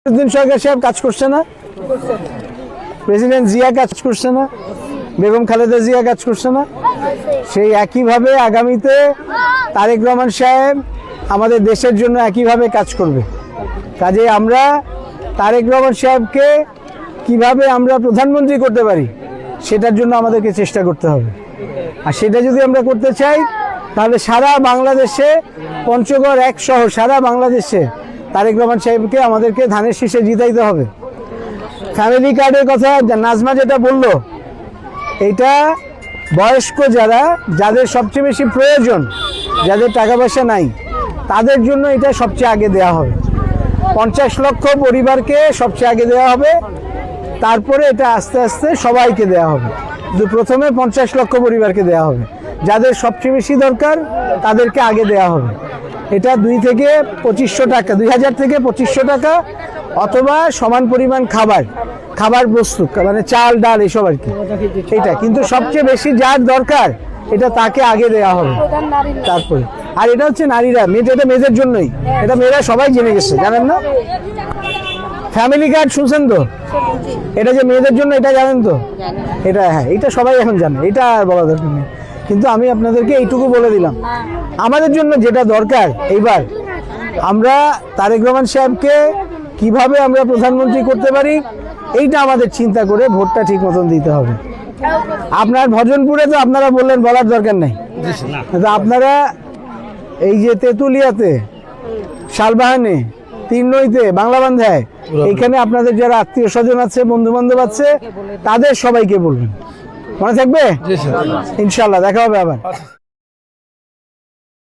সরকার সাহেব কাজ করছে না, প্রেসিডেন্ট জিয়া কাজ করছে না, বেগম খালেদা জিয়া কাজ করছে না, সেই একইভাবে আগামীতে তারেক রহমান সাহেব আমাদের দেশের জন্য একইভাবে কাজ করবে। কাজে আমরা তারেক রহমান সাহেবকে কিভাবে আমরা প্রধানমন্ত্রী করতে পারি সেটার জন্য আমাদেরকে চেষ্টা করতে হবে। আর সেটা যদি আমরা করতে চাই তাহলে সারা বাংলাদেশে, পঞ্চগড় এক সহ সারা বাংলাদেশে তারেক রহমান সাহেবকে আমাদেরকে ধানের শীষে জিতাইতে হবে। ফ্যামিলি কার্ডের কথা নাজমা যেটা বলল, এটা বয়স্ক যাদের সবচেয়ে বেশি প্রয়োজন, যাদের টাকা পয়সা নাই, তাদের জন্য এটা সবচেয়ে আগে দেওয়া হবে। 50 লক্ষ পরিবারকে সবচেয়ে আগে দেওয়া হবে, তারপরে এটা আস্তে আস্তে সবাইকে দেওয়া হবে। কিন্তু প্রথমে 50 লক্ষ পরিবারকে দেওয়া হবে, যাদের সবচেয়ে বেশি দরকার তাদেরকে আগে দেওয়া হবে। এটা 2 থেকে 2500 টাকা, 2000 থেকে 2500 টাকা, অথবা সমান পরিমাণ খাবার প্রস্তুত, মানে চাল ডাল এসব আর কি। এটা কিন্তু সবচেয়ে বেশি যার দরকার এটা তাকে আগে দেওয়া হবে তারপরে। আর এটা হচ্ছে নারীরা, এটা মেয়েদের জন্যই, এটা মেয়েরা সবাই জেনে গেছে, জানেন না? ফ্যামিলি কার্ড শুনছেন তো, এটা যে মেয়েদের জন্য, এটা জানেন তো? এটা হ্যাঁ, এটা সবাই এখন জানে, এটা আর বলা দরকার নেই। কিন্তু আমি আপনাদেরকে এইটুকু বলে দিলাম, আমাদের জন্য যেটা দরকার এইবার, আমরা তারেক রহমান সাহেবকে কিভাবে আমরা প্রধানমন্ত্রী করতে পারি এইটা আমাদের চিন্তা করে ভোটটা ঠিক মতন দিতে হবে। আপনার ভজনপুরে তো আপনারা বললেন বলার দরকার নেই, আপনারা এই যে তেঁতুলিয়াতে, শালবাহানে, তিননইতে, বাংলাবান্ধায়, এইখানে আপনাদের যারা আত্মীয় স্বজন আছে, বন্ধু বান্ধব আছে, তাদের সবাইকে বলবেন। মনে থাকবে? ইনশাল্লাহ দেখা হবে আবার।